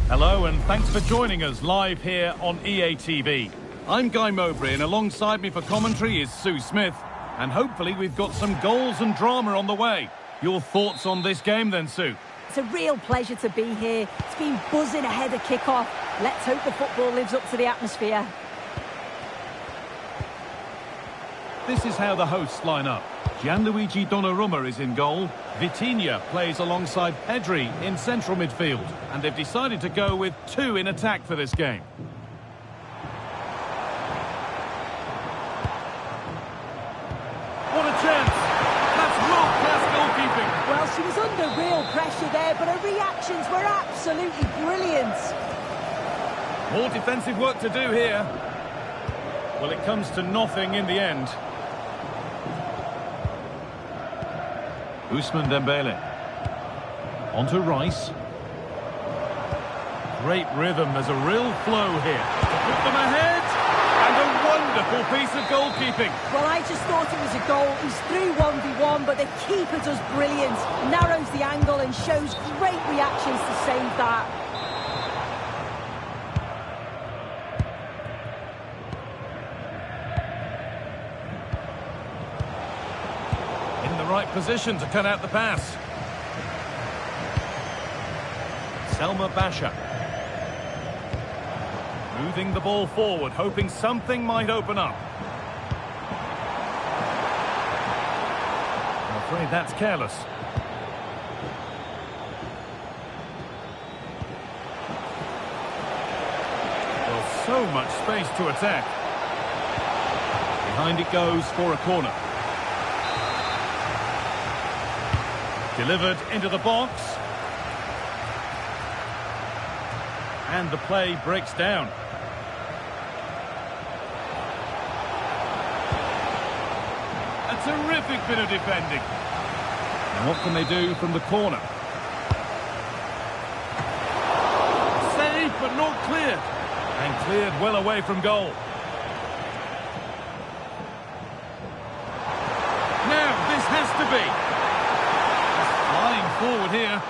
Hello and thanks for joining us live here on EA TV. I'm Guy Mowbray and alongside me for commentary is Sue Smith. And hopefully we've got some goals and drama on the way. Your thoughts on this game then, Sue? It's a real pleasure to be here. It's been buzzing ahead of kick-off. Let's hope the football lives up to the atmosphere. This is how the hosts line up. Gianluigi Donnarumma is in goal. Vitinha plays alongside Pedri in central midfield. And they've decided to go with two in attack for this game. What a chance! That's world-class goalkeeping. Well, she was under real pressure there, but her reactions were absolutely brilliant. More defensive work to do here. Well, it comes to nothing in the end. Ousmane Dembele. On to Rice. Great rhythm, there's a real flow here. To put them ahead, and a wonderful piece of goalkeeping. Well, I just thought it was a goal. He's through 1v1, but the keeper does brilliant. Narrows the angle and shows great reactions to save that. Right position to cut out the pass. Selma Basha. Moving the ball forward, hoping something might open up. I'm afraid that's careless. Well, so much space to attack. Behind it goes for a corner. Delivered into the box. And the play breaks down. A terrific bit of defending. And what can they do from the corner? Saved but not cleared. And cleared well away from goal. Now this has to be. Forward here.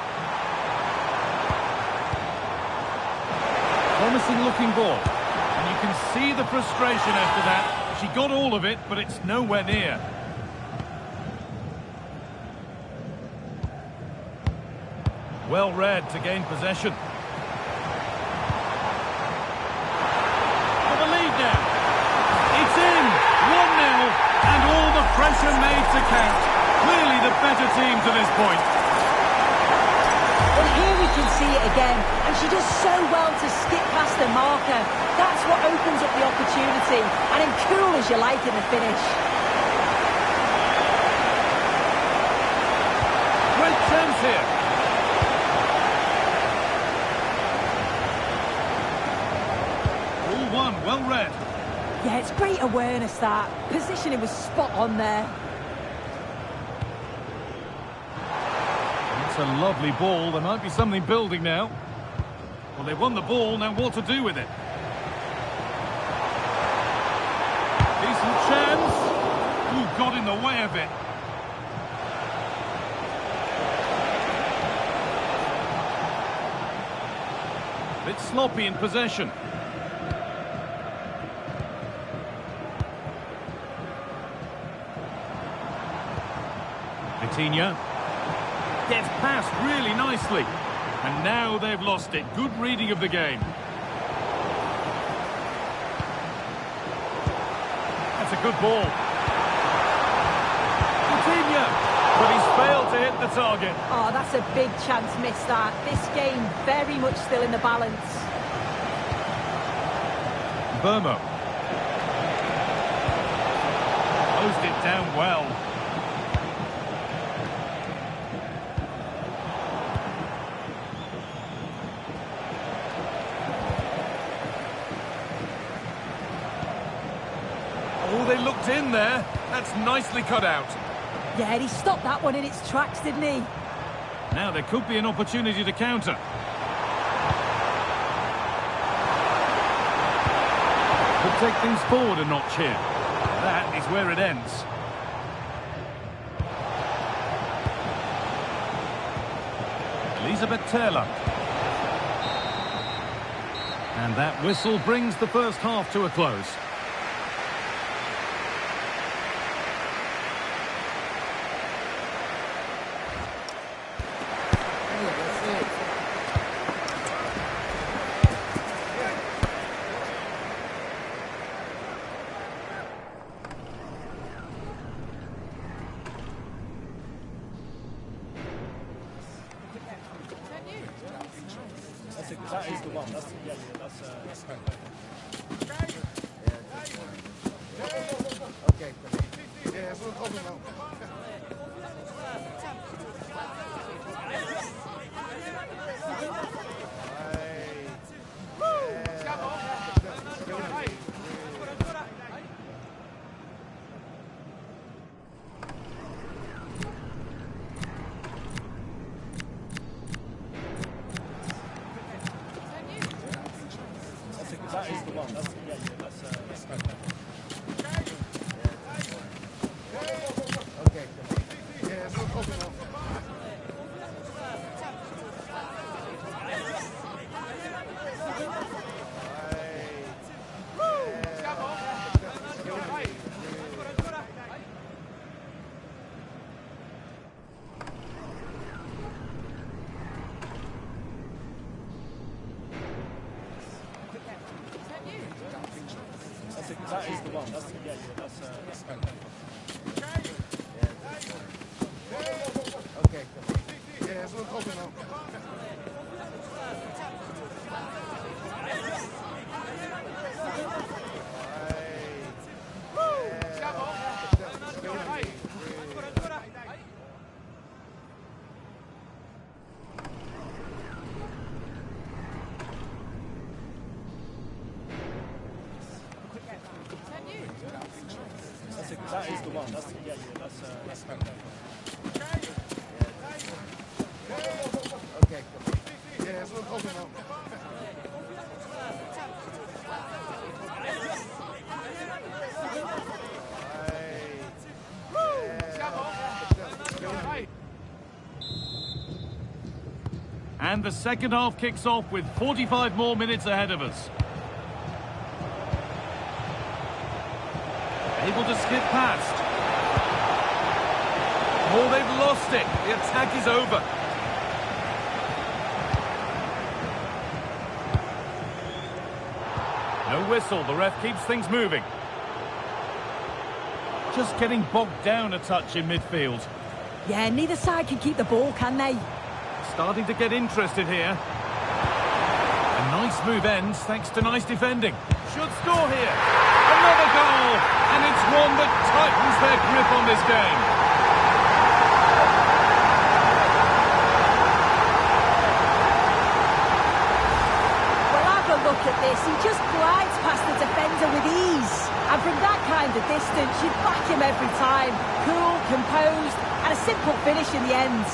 Promising looking ball. And you can see the frustration after that. She got all of it, but it's nowhere near. Well read to gain possession. For the lead now. It's in. 1-0. And all the pressure made to count. Clearly the better team to this point. Well, here we can see it again, and she does so well to skip past the marker. That's what opens up the opportunity, and in cool as you like in the finish. Great chance here. All one, well read. Yeah, it's great awareness that. Positioning was spot on there. A lovely ball. There might be something building now. Well, they won the ball. Now what to do with it? Decent chance. Ooh, got in the way of it. Bit sloppy in possession. Vitinha. Gets past really nicely. And now they've lost it. Good reading of the game. That's a good ball. Vitinha! But he's failed to hit the target. Oh, that's a big chance missed that. This game very much still in the balance. Burmo. Closed it down well. Oh, they looked in there. That's nicely cut out. Yeah, he stopped that one in its tracks, didn't he? Now there could be an opportunity to counter. Could take things forward a notch here. That is where it ends. Elizabeth Taylor. And that whistle brings the first half to a close. That is the one. That's perfect. Okay. Yeah, we'll call him out. That is the one. That's perfect. Okay. Yeah, we'll call him out. That is the one. That's perfect. Okay. Yeah, we'll call him out. That is the one. That's perfect. Okay. Yeah, we'll call him out. And the second half kicks off with 45 more minutes ahead of us. Able to skip past. Oh, they've lost it. The attack is over. No whistle. The ref keeps things moving. Just getting bogged down a touch in midfield. Yeah, neither side can keep the ball, can they? Starting to get interested here. A nice move ends thanks to nice defending. Should score here. Another goal! And it's one that tightens their grip on this game. Well, have a look at this. He just glides past the defender with ease. And from that kind of distance, you'd back him every time. Cool, composed, and a simple finish in the end.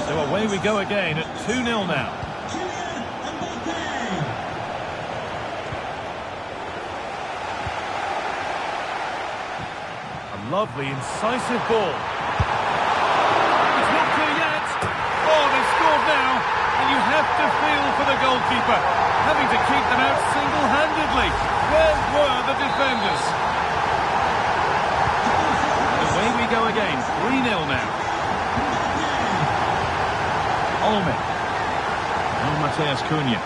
So away we go again at 2-0 now. A lovely, incisive ball. It's not clear yet. Oh, they've scored now. And you have to feel for the goalkeeper, having to keep them out single-handedly. Where were the defenders? Away we go again, 3-0 now. Olme. No Mateus Cunha.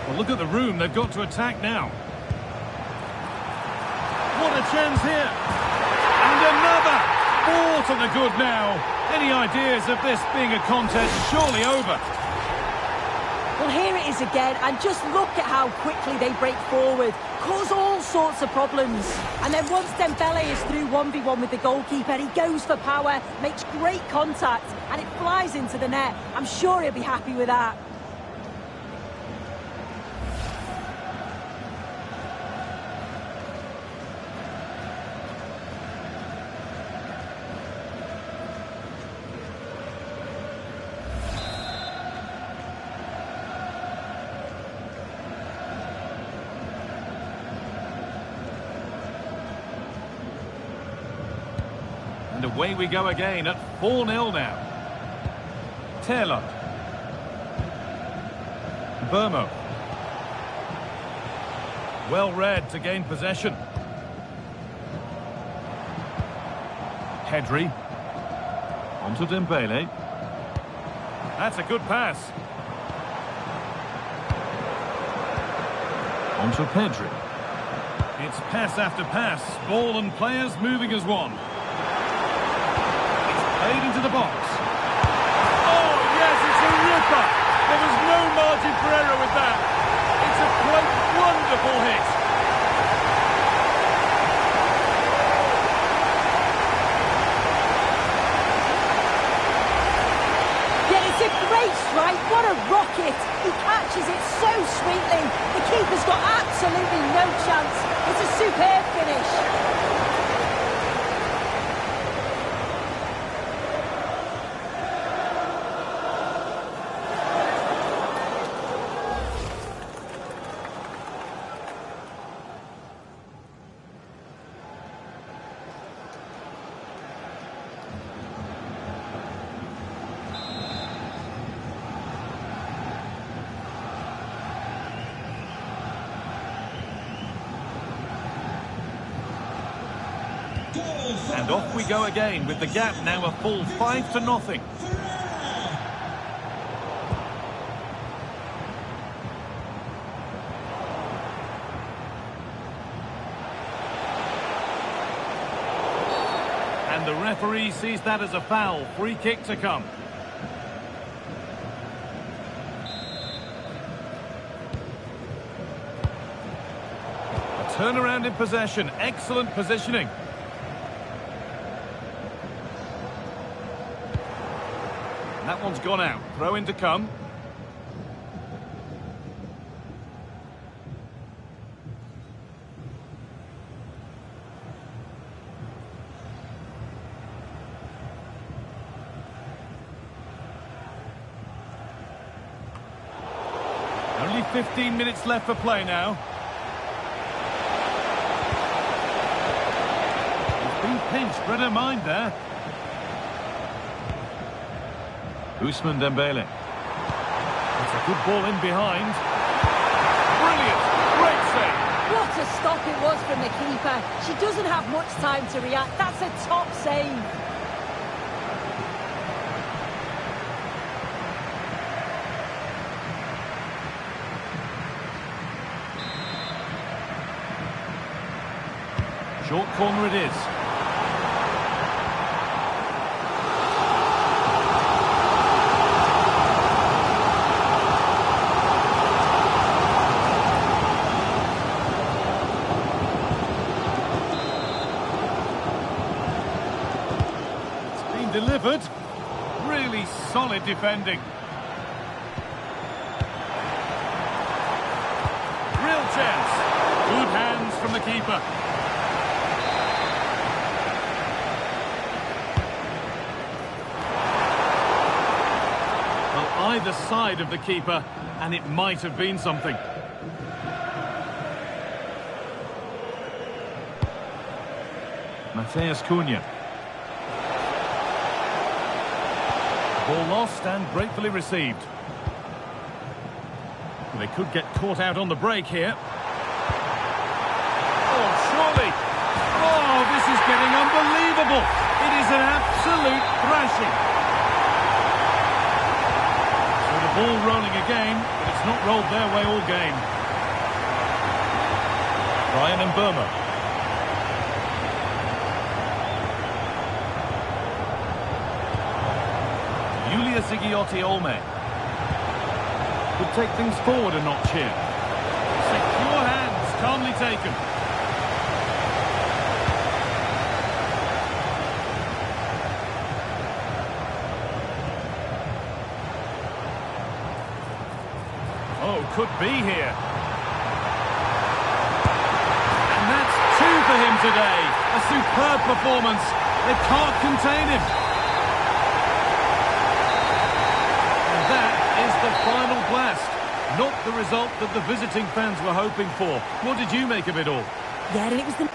Well, look at the room they've got to attack now. What a chance here. And another. Ball to the good now. Any ideas of this being a contest surely over? Well, here it is again, and just look at how quickly they break forward. Cause all sorts of problems. And then once Dembele is through 1v1 with the goalkeeper, he goes for power, makes great contact, and it flies into the net. I'm sure he'll be happy with that. And away we go again at 4-0 now. Taylor. Burmo. Well read to gain possession. Pedri. On to Dembele. That's a good pass. On to Pedri. It's pass after pass. Ball and players moving as one. It's played into the box. Oh, yes, it's a ripper. There was no margin for error with that. It's a quite wonderful hit. It's a great strike, what a rocket! He catches it so sweetly. The keeper's got absolutely no chance. It's a superb finish. And off we go again with the gap now a full 5-0. And the referee sees that as a foul. Free kick to come. A turnaround in possession. Excellent positioning. That one's gone out. Throw in to come. Only 15 minutes left for play now. He's been pinched, read her mind there. Ousmane Dembele. It's a good ball in behind. Brilliant! Great save! What a stop it was from the keeper. She doesn't have much time to react. That's a top save. Short corner it is. Delivered. Really solid defending. Real chance. Good hands from the keeper. Well, either side of the keeper, and it might have been something. Matheus Cunha. Ball lost and gratefully received. They could get caught out on the break here. Oh, surely. Oh, this is getting unbelievable. It is an absolute thrashing. So the ball rolling again, but it's not rolled their way all game. Ryan and Burma. Zigiotti Olme could take things forward a notch here. Secure hands, calmly taken. Oh, could be here. And that's two for him today. A superb performance. They can't contain him. The final blast, not the result that the visiting fans were hoping for. What did you make of it all? Yeah, and it was the